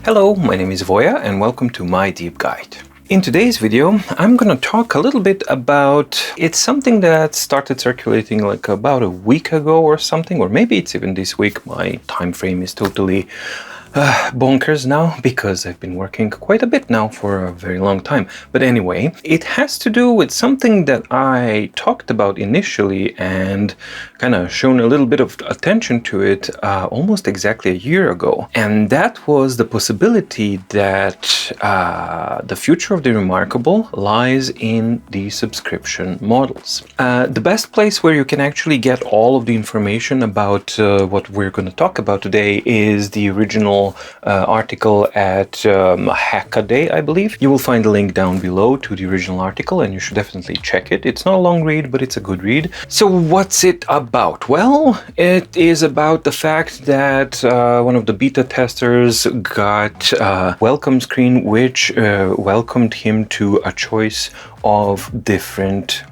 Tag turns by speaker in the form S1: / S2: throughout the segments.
S1: Hello, my name is Voya and welcome to My Deep Guide. In today's video, I'm going to talk a little bit about, it's something that started circulating like about a week ago or something, or maybe it's even this week. My time frame is totally bonkers now because I've been working quite a bit now for a very long time. But anyway, it has to do with something that I talked about initially and kind of shown a little bit of attention to it almost exactly a year ago. And that was the possibility that the future of the remarkable lies in the subscription models. The best place where you can actually get all of the information about what we're going to talk about today is the original article at Hackaday, I believe. You will find a link down below to the original article and you should definitely check it. It's not a long read, but it's a good read. So what's it about? Well, it is about the fact that one of the beta testers got a welcome screen which welcomed him to a choice of different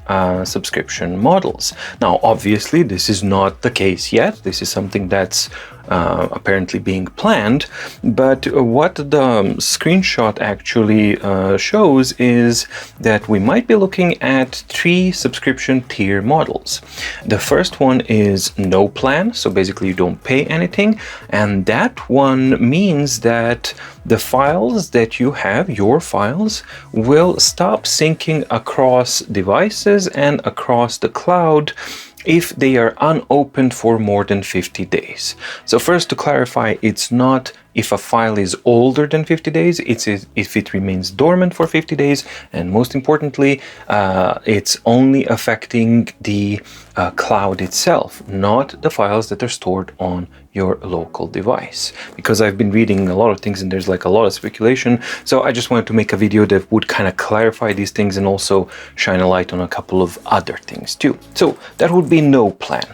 S1: subscription models. Now, obviously, this is not the case yet. This is something that's apparently being planned, but what the screenshot actually shows is that we might be looking at 3 subscription tier models. The first one is no plan, so basically you don't pay anything, and that one means that the files that you have, your files, will stop syncing across devices and across the cloud if they are unopened for more than 50 days. So first, to clarify, it's not if a file is older than 50 days, it's if it remains dormant for 50 days, and most importantly, it's only affecting the cloud itself, not the files that are stored on your local device. Because I've been reading a lot of things and there's like a lot of speculation, so I just wanted to make a video that would kind of clarify these things and also shine a light on a couple of other things too. So that would be no plan.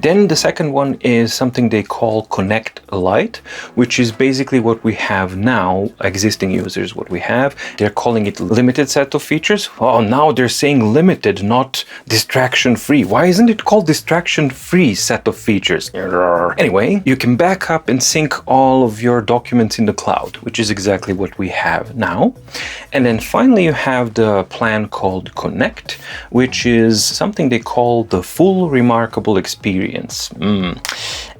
S1: Then the second one is something they call Connect Lite, which is basically what we have now, existing users, what we have. They're calling it limited set of features. Oh, now they're saying limited, not distraction free. Why isn't it called distraction free set of features? Anyway, you can back up and sync all of your documents in the cloud, which is exactly what we have now. And then finally, you have the plan called Connect, which is something they call the full remarkable experience.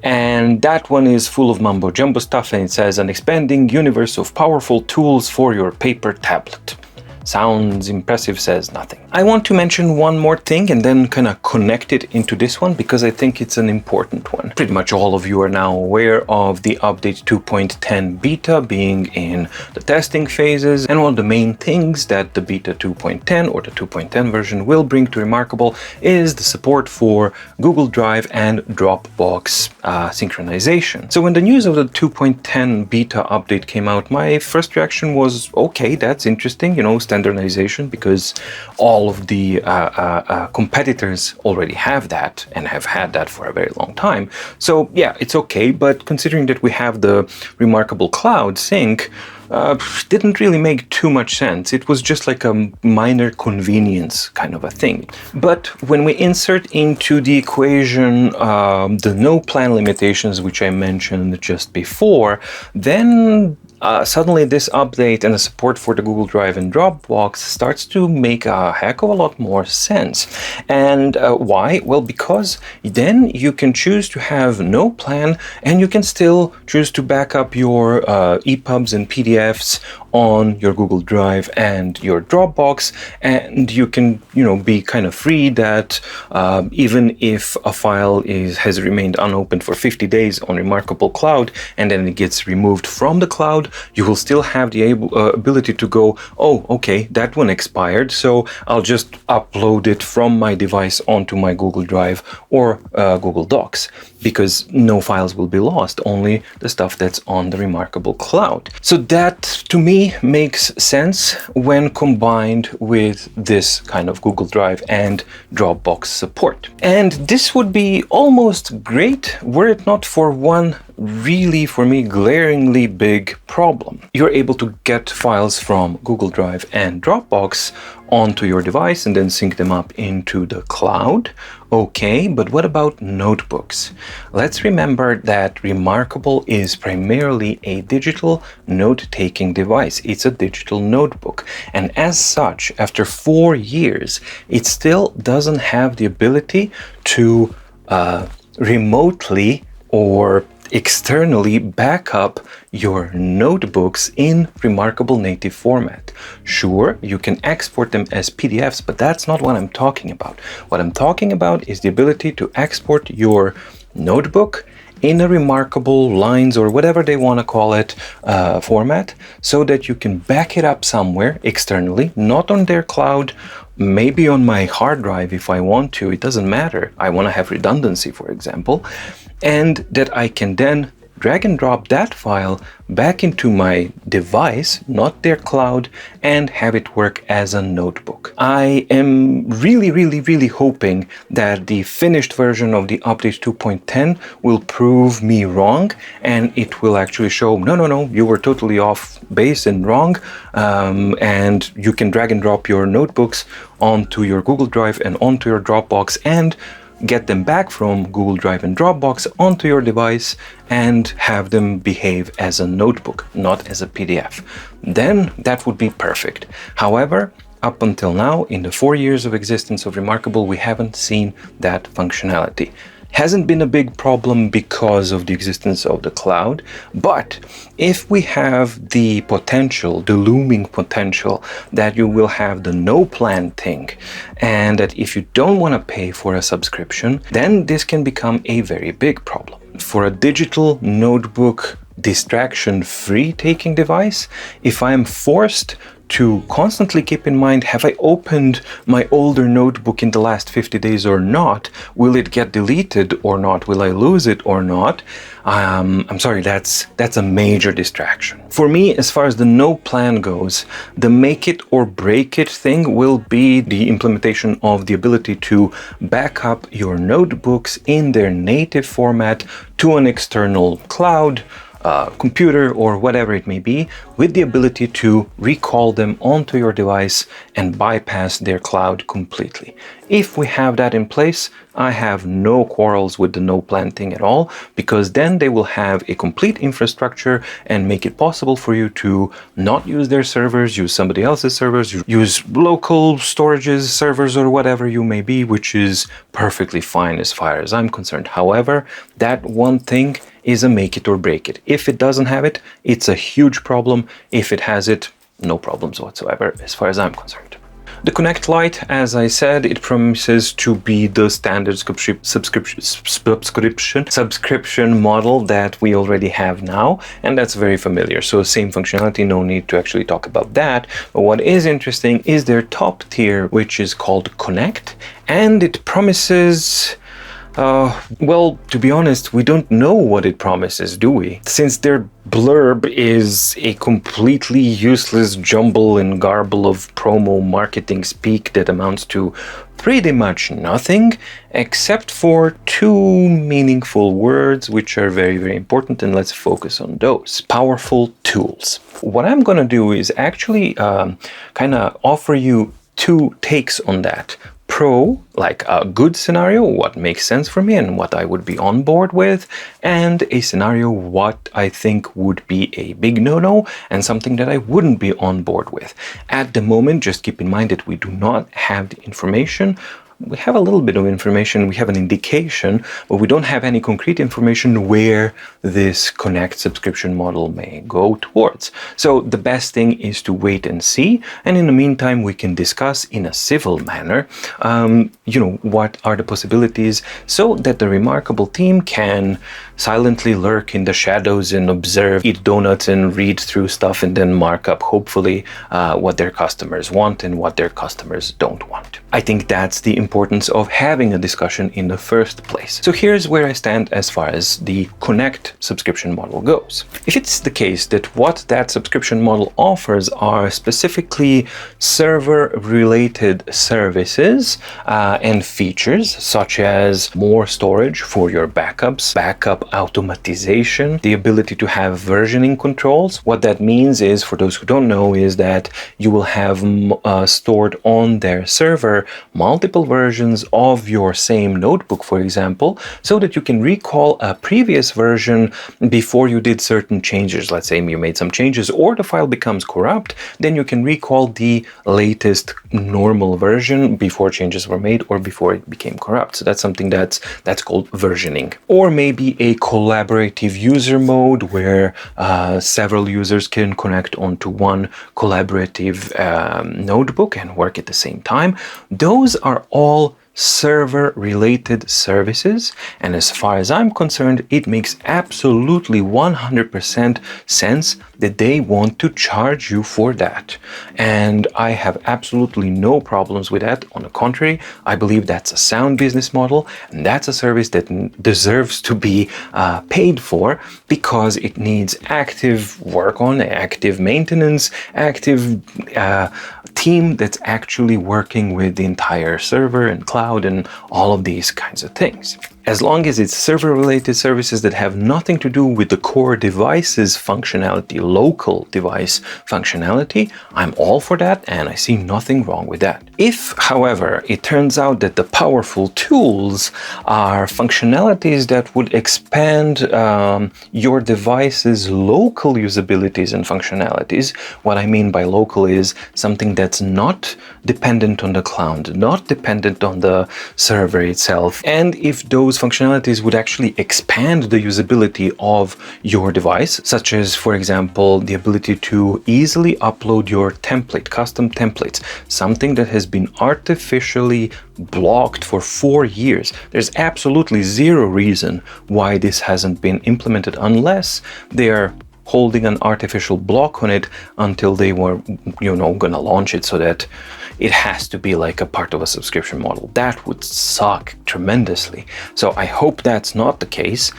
S1: And that one is full of mumbo jumbo stuff, and it says an expanding universe of powerful tools for your paper tablet. Sounds impressive, says nothing. I want to mention one more thing and then kind of connect it into this one because I think it's an important one. Pretty much all of you are now aware of the update 2.10 beta being in the testing phases, and one of the main things that the beta 2.10 or the 2.10 version will bring to Remarkable is the support for Google Drive and Dropbox synchronization. So when the news of the 2.10 beta update came out, my first reaction was, okay, that's interesting, you know, standardization, because all of the competitors already have that and have had that for a very long time. So yeah, it's okay, but considering that we have the Remarkable Cloud sync, didn't really make too much sense. It was just like a minor convenience kind of a thing. But when we insert into the equation the no plan limitations, which I mentioned just before, then suddenly this update and the support for the Google Drive and Dropbox starts to make a heck of a lot more sense. And why? Well, because then you can choose to have no plan and you can still choose to back up your EPUBs and PDFs on your Google Drive and your Dropbox, and you can, you know, be kind of free that even if a file has remained unopened for 50 days on Remarkable Cloud and then it gets removed from the cloud, you will still have the ability to go, oh, okay, that one expired, so I'll just upload it from my device onto my Google Drive or Google Docs, because no files will be lost, only the stuff that's on the Remarkable Cloud. So that, to me, makes sense when combined with this kind of Google Drive and Dropbox support. And this would be almost great were it not for one really, for me, glaringly big problem. You're able to get files from Google Drive and Dropbox onto your device and then sync them up into the cloud. Okay, but what about notebooks? Let's remember that Remarkable is primarily a digital note-taking device. It's a digital notebook. And as such, after 4 years, it still doesn't have the ability to remotely or externally back up your notebooks in Remarkable native format. Sure, you can export them as PDFs, but that's not what I'm talking about. What I'm talking about is the ability to export your notebook in a Remarkable lines or whatever they want to call it format, so that you can back it up somewhere externally, not on their cloud, maybe on my hard drive if I want to. It doesn't matter. I want to have redundancy, for example, and that I can then drag and drop that file back into my device, not their cloud, and have it work as a notebook. I am really hoping that the finished version of the update 2.10 will prove me wrong, and it will actually show, no, you were totally off base and wrong, and you can drag and drop your notebooks onto your Google Drive and onto your Dropbox and get them back from Google Drive and Dropbox onto your device and have them behave as a notebook, not as a PDF. Then that would be perfect. However, up until now, in the 4 years of existence of Remarkable, we haven't seen that functionality. Hasn't been a big problem because of the existence of the cloud, but if we have the potential, the looming potential, that you will have the no plan thing, and that if you don't want to pay for a subscription, then this can become a very big problem. For a digital notebook distraction-free taking device, if I am forced to constantly keep in mind, have I opened my older notebook in the last 50 days or not? Will it get deleted or not? Will I lose it or not? I'm sorry, that's a major distraction. For me, as far as the no plan goes, the make it or break it thing will be the implementation of the ability to back up your notebooks in their native format to an external cloud, computer, or whatever it may be, with the ability to recall them onto your device and bypass their cloud completely. If we have that in place, I have no quarrels with the no plan thing at all, because then they will have a complete infrastructure and make it possible for you to not use their servers, use somebody else's servers, use local storages, servers, or whatever you may be, which is perfectly fine as far as I'm concerned. However, that one thing is a make it or break it. If it doesn't have it, it's a huge problem. If it has it, no problems whatsoever as far as I'm concerned. The Connect Lite, as I said, it promises to be the standard subscription model that we already have now, and that's very familiar. So same functionality, no need to actually talk about that. But what is interesting is their top tier, which is called Connect, and it promises... well, to be honest, we don't know what it promises, do we? Since their blurb is a completely useless jumble and garble of promo marketing speak that amounts to pretty much nothing, except for two meaningful words, which are very important, and let's focus on those. Powerful tools. What I'm gonna do is actually kind of offer you two takes on that. Pro, like a good scenario, what makes sense for me and what I would be on board with, and a scenario what I think would be a big no-no and something that I wouldn't be on board with. At the moment, just keep in mind that we do not have the information. We have a little bit of information, we have an indication, but we don't have any concrete information where this Connect subscription model may go towards. So the best thing is to wait and see, and in the meantime we can discuss in a civil manner, what are the possibilities, so that the Remarkable team can silently lurk in the shadows and observe, eat donuts and read through stuff, and then mark up, hopefully, what their customers want and what their customers don't want. I think that's the importance of having a discussion in the first place. So here's where I stand as far as the Connect subscription model goes. If it's the case that what that subscription model offers are specifically server-related services and features, such as more storage for your backups, backup automatization, the ability to have versioning controls. What that means is, for those who don't know, is that you will have stored on their server multiple versions of your same notebook, for example, so that you can recall a previous version before you did certain changes. Let's say you made some changes or the file becomes corrupt, then you can recall the latest normal version before changes were made or before it became corrupt. So that's something that's called versioning. Or maybe a collaborative user mode where several users can connect onto one collaborative notebook and work at the same time. Those are all server-related services, and as far as I'm concerned, it makes absolutely 100% sense that they want to charge you for that. And I have absolutely no problems with that. On the contrary, I believe that's a sound business model, and that's a service that deserves to be paid for, because it needs active work on, active maintenance, active team that's actually working with the entire server and cloud and all of these kinds of things. As long as it's server-related services that have nothing to do with the core device's functionality, local device functionality, I'm all for that, and I see nothing wrong with that. If, however, it turns out that the powerful tools are functionalities that would expand your device's local usabilities and functionalities, what I mean by local is something that's not dependent on the cloud, not dependent on the server itself, and if those functionalities would actually expand the usability of your device, such as, for example, the ability to easily upload your template, custom templates, something that has been artificially blocked for 4 years. There's absolutely zero reason why this hasn't been implemented unless they're holding an artificial block on it until they were, gonna launch it so that it has to be like a part of a subscription model. That would suck tremendously. So I hope that's not the case.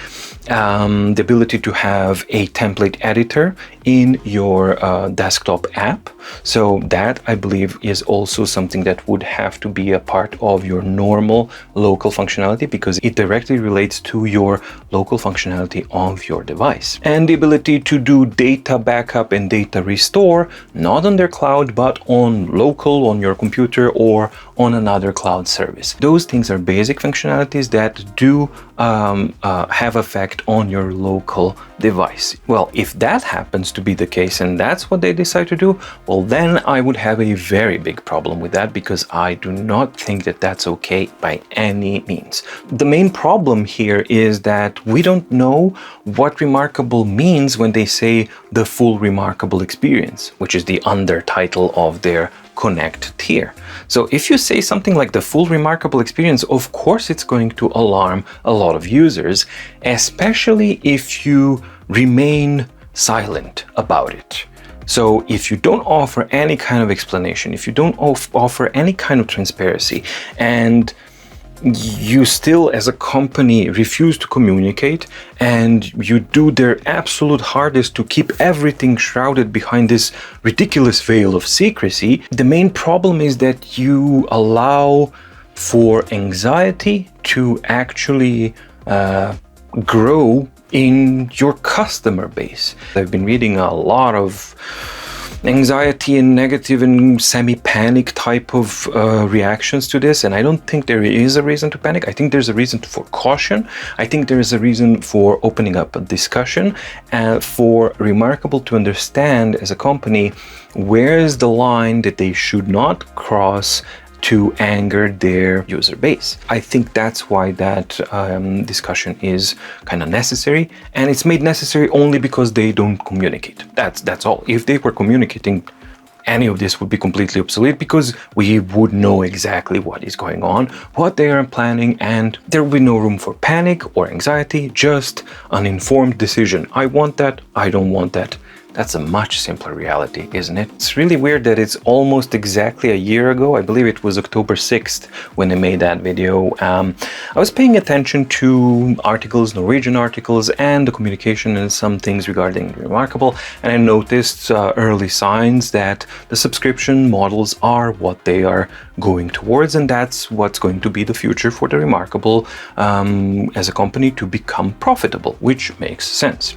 S1: The ability to have a template editor in your desktop app. So that, I believe, is also something that would have to be a part of your normal local functionality, because it directly relates to your local functionality of your device. And the ability to do data backup and data restore, not on their cloud, but on local, on your computer, or on another cloud service. Those things are basic functionalities that do have effect on your local device. Well, if that happens to be the case and that's what they decide to do, well, then I would have a very big problem with that, because I do not think that that's okay by any means. The main problem here is that we don't know what remarkable means when they say the full remarkable experience, which is the undertitle of their Connect tier. So if you say something like the full remarkable experience, of course it's going to alarm a lot of users, especially if you remain silent about it. So if you don't offer any kind of explanation, if you don't offer any kind of transparency, and you still as a company refuse to communicate, and you do their absolute hardest to keep everything shrouded behind this ridiculous veil of secrecy, the main problem is that you allow for anxiety to actually grow in your customer base. I've been reading a lot of anxiety and negative and semi-panic type of reactions to this, and I don't think there is a reason to panic. I think there's a reason for caution. I think there is a reason for opening up a discussion, and for Remarkable to understand as a company where is the line that they should not cross to anger their user base. I think that's why that discussion is kind of necessary, and it's made necessary only because they don't communicate. That's all. If they were communicating, any of this would be completely obsolete, because we would know exactly what is going on, what they are planning, and there will be no room for panic or anxiety, just an informed decision. I want that, I don't want that. That's a much simpler reality, isn't it? It's really weird that it's almost exactly a year ago. I believe it was October 6th when I made that video. I was paying attention to articles, Norwegian articles, and the communication and some things regarding Remarkable, and I noticed early signs that the subscription models are what they are going towards, and that's what's going to be the future for the Remarkable as a company to become profitable, which makes sense.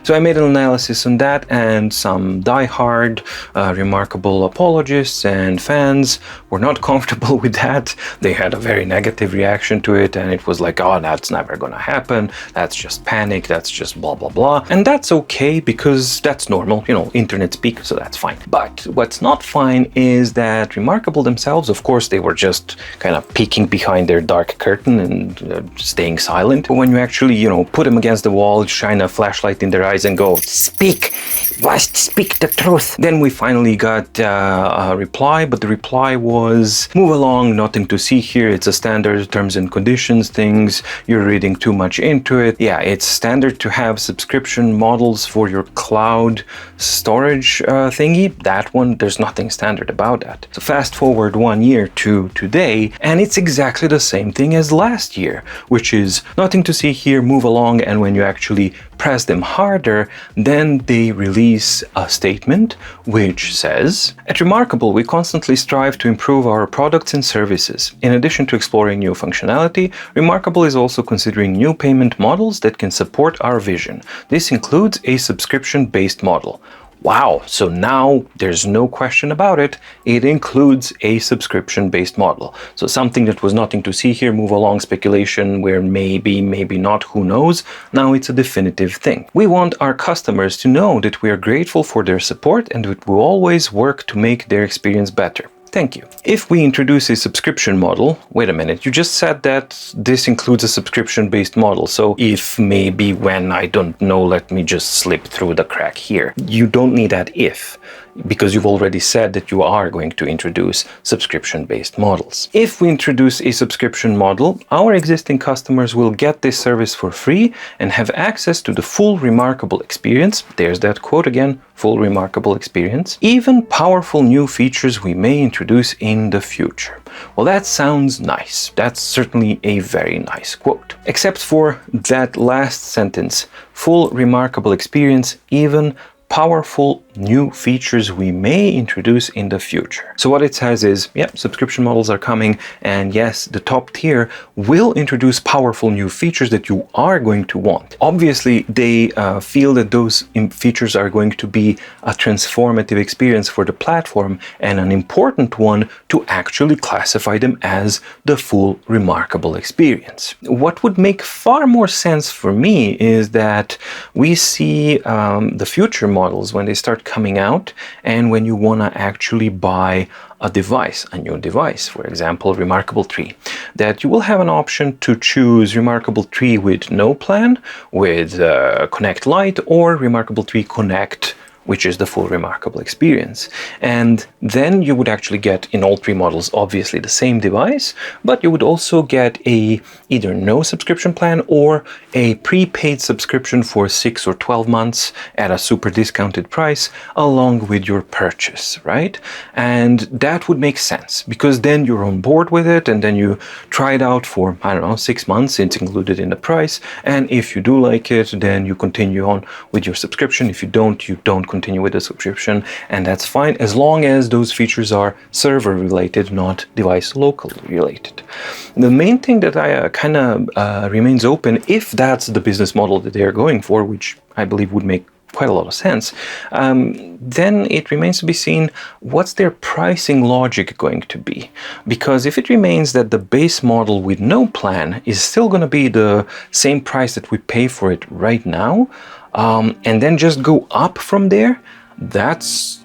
S1: So I made an analysis on that, and some die-hard Remarkable apologists and fans were not comfortable with that. They had a very negative reaction to it, and it was like, oh, that's never gonna happen, that's just panic, that's just blah blah blah. And that's okay, because that's normal, you know, internet speak, so that's fine. But what's not fine is that Remarkable themselves, of course, they were just kind of peeking behind their dark curtain and staying silent. But when you actually, you know, put them against the wall, shine a flashlight in their eyes and go, speak, must speak the truth. Then we finally got a reply, but the reply was, move along, nothing to see here, it's a standard terms and conditions things, you're reading too much into it. Yeah, it's standard to have subscription models for your cloud storage thingy. That one, there's nothing standard about that. So fast forward 1 year to today, and it's exactly the same thing as last year, which is nothing to see here, move along, and when you actually press them harder, then they release a statement which says, at Remarkable, we constantly strive to improve our products and services. In addition to exploring new functionality, Remarkable is also considering new payment models that can support our vision. This includes a subscription-based model. Wow, so now there's no question about it. It includes a subscription-based model. So something that was nothing to see here, move along speculation where maybe, maybe not, who knows, now it's a definitive thing. We want our customers to know that we are grateful for their support and that we always work to make their experience better. Thank you. If we introduce a subscription model, wait a minute, you just said that this includes a subscription-based model. So if maybe when, I don't know, let me just slip through the crack here. You don't need that if, because you've already said that you are going to introduce subscription-based models. If we introduce a subscription model, our existing customers will get this service for free and have access to the full Remarkable experience. There's that quote again, full Remarkable experience. Even powerful new features we may introduce in the future. Well, that sounds nice. That's certainly a very nice quote. Except for that last sentence, full Remarkable experience, even powerful new features we may introduce in the future. So what it says is, yeah, subscription models are coming, and yes, the top tier will introduce powerful new features that you are going to want. Obviously, they feel that those features are going to be a transformative experience for the platform and an important one to actually classify them as the full Remarkable experience. What would make far more sense for me is that we see the future models when they start coming out, and when you want to actually buy a device, a new device, for example, Remarkable 3, that you will have an option to choose Remarkable 3 with no plan, with Connect Lite, or Remarkable 3 Connect, which is the full Remarkable experience. And then you would actually get, in all three models, obviously the same device, but you would also get a either no subscription plan or a prepaid subscription for 6 or 12 months at a super discounted price along with your purchase, right? And that would make sense, because then you're on board with it, and then you try it out for, I don't know, 6 months, it's included in the price, and if you do like it, then you continue on with your subscription. If you don't continue with the subscription, and that's fine, as long as those features are server related, not device local related. The main thing that I kind of remains open, if that's the business model that they're going for, which I believe would make quite a lot of sense, then it remains to be seen what's their pricing logic going to be. Because if it remains that the base model with no plan is still going to be the same price that we pay for it right now, and then just go up from there, that's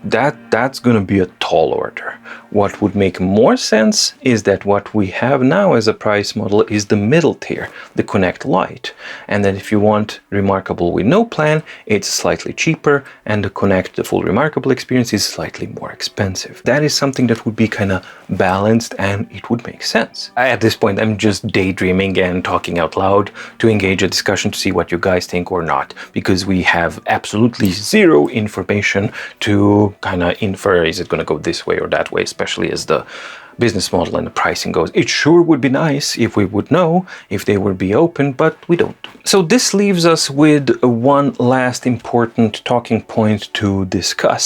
S1: going to be a tall order. What would make more sense is that what we have now as a price model is the middle tier, the Connect Lite. And then if you want Remarkable with no plan, it's slightly cheaper, and the Connect, the full Remarkable experience, is slightly more expensive. That is something that would be kind of balanced, and it would make sense. At this point, I'm just daydreaming and talking out loud to engage a discussion to see what you guys think or not, because we have absolutely zero information to kind of infer, is it going to go this way or that way, especially as the business model and the pricing goes. It sure would be nice if we would know, if they would be open, but we don't. So this leaves us with one last important talking point to discuss,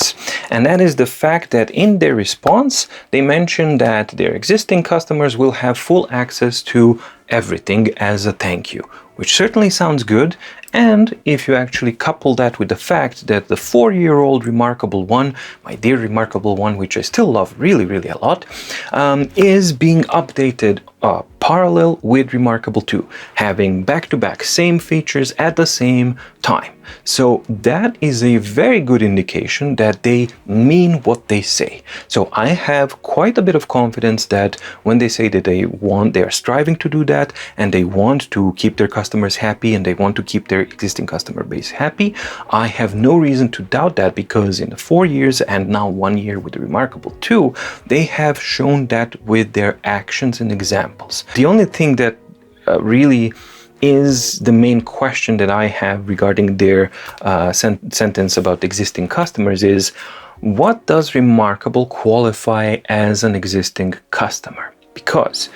S1: and that is the fact that in their response, they mentioned that their existing customers will have full access to everything as a thank you, which certainly sounds good. And if you actually couple that with the fact that the 4-year-old Remarkable One, my dear Remarkable One, which I still love really, really a lot, is being updated parallel with Remarkable 2, having back-to-back same features at the same time. So that is a very good indication that they mean what they say. So I have quite a bit of confidence that when they say that they are striving to do that, and they want to keep their customers happy, and they want to keep their existing customer base happy, I have no reason to doubt that, because in the 4 years and now 1 year with the Remarkable 2, they have shown that with their actions and examples. The only thing that really is the main question that I have regarding their sentence about existing customers is, what does Remarkable qualify as an existing customer? Because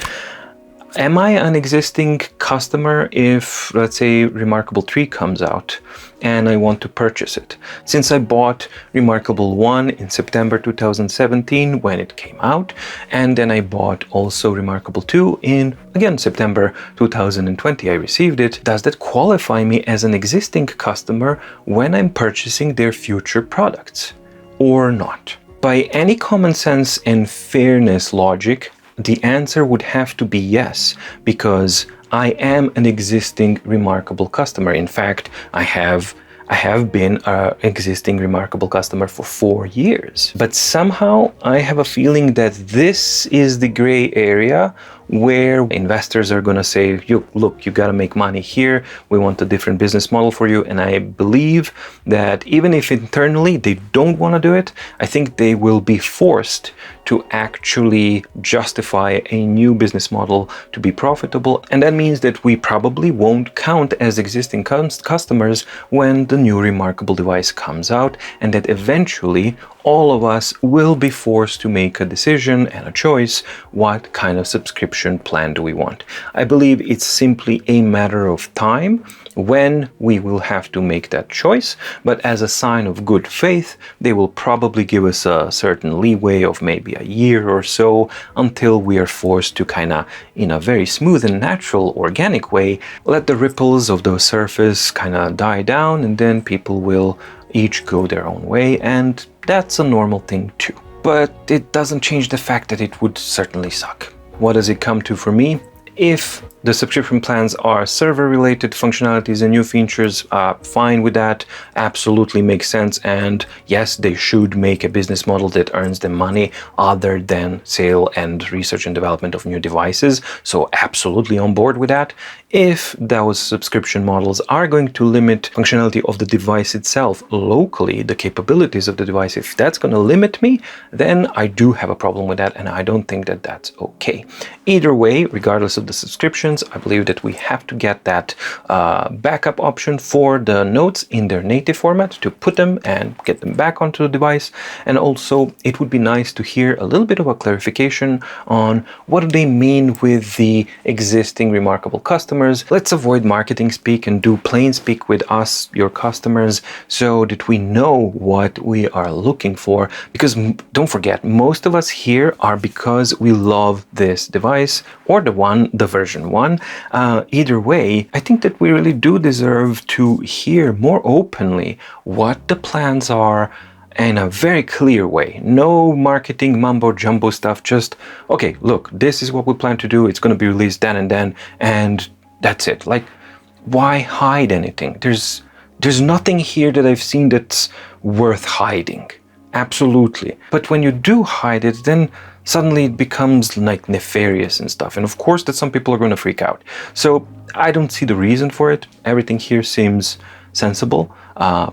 S1: am I an existing customer if, let's say, Remarkable 3 comes out and I want to purchase it? Since I bought Remarkable 1 in September 2017 when it came out, and then I bought also Remarkable 2 in, again, September 2020, I received it. Does that qualify me as an existing customer when I'm purchasing their future products or not? By any common sense and fairness logic, the answer would have to be yes, because I am an existing Remarkable customer. In fact, I have been an existing Remarkable customer for 4 years. But somehow I have a feeling that this is the gray area where investors are going to say, look, you got to make money here. We want a different business model for you. And I believe that even if internally they don't want to do it, I think they will be forced to actually justify a new business model to be profitable. And that means that we probably won't count as existing customers when the new Remarkable device comes out, and that eventually all of us will be forced to make a decision and a choice. What kind of subscription plan do we want? I believe it's simply a matter of time when we will have to make that choice, but as a sign of good faith, they will probably give us a certain leeway of maybe a year or so until we are forced to kind of, in a very smooth and natural, organic way, let the ripples of the surface kind of die down, and then people will each go their own way, and that's a normal thing too. But it doesn't change the fact that it would certainly suck. What does it come to for me? If the subscription plans are server-related functionalities and new features, fine with that, absolutely makes sense. And yes, they should make a business model that earns them money other than sale and research and development of new devices. So absolutely on board with that. If those subscription models are going to limit functionality of the device itself locally, the capabilities of the device, if that's going to limit me, then I do have a problem with that, and I don't think that that's okay. Either way, regardless of the subscription, I believe that we have to get that backup option for the notes in their native format to put them and get them back onto the device. And also, it would be nice to hear a little bit of a clarification on what do they mean with the existing Remarkable customers. Let's avoid marketing speak and do plain speak with us, your customers, so that we know what we are looking for. Because don't forget, most of us here are because we love this device, or the version 1. Either way, I think that we really do deserve to hear more openly what the plans are in a very clear way. No marketing mumbo jumbo stuff, just, okay, look, this is what we plan to do, it's going to be released then, and that's it. Like, why hide anything? There's nothing here that I've seen that's worth hiding. Absolutely. But when you do hide it, then suddenly it becomes like nefarious and stuff. And of course that some people are going to freak out. So I don't see the reason for it. Everything here seems sensible,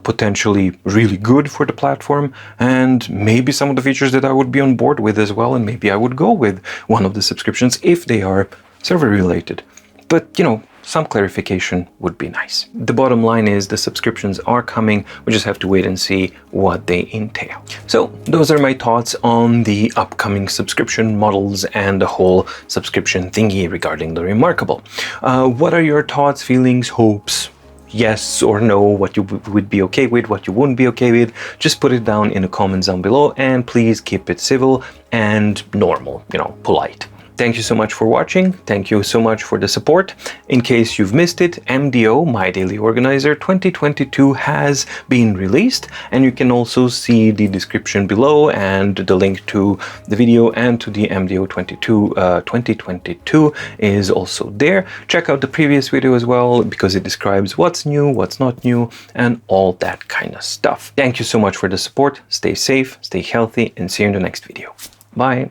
S1: potentially really good for the platform, and maybe some of the features that I would be on board with as well. And maybe I would go with one of the subscriptions if they are server related. But, some clarification would be nice. The bottom line is the subscriptions are coming. We just have to wait and see what they entail. So those are my thoughts on the upcoming subscription models and the whole subscription thingy regarding the Remarkable. What are your thoughts, feelings, hopes? Yes or no, what you would be okay with, what you wouldn't be okay with? Just put it down in the comments down below, and please keep it civil and normal, polite. Thank you so much for watching. Thank you so much for the support. In case you've missed it, MDO, My Daily Organizer 2022 has been released, and you can also see the description below and the link to the video and to the MDO 2022 is also there. Check out the previous video as well, because it describes what's new, what's not new, and all that kind of stuff. Thank you so much for the support. Stay safe, stay healthy, and see you in the next video. Bye.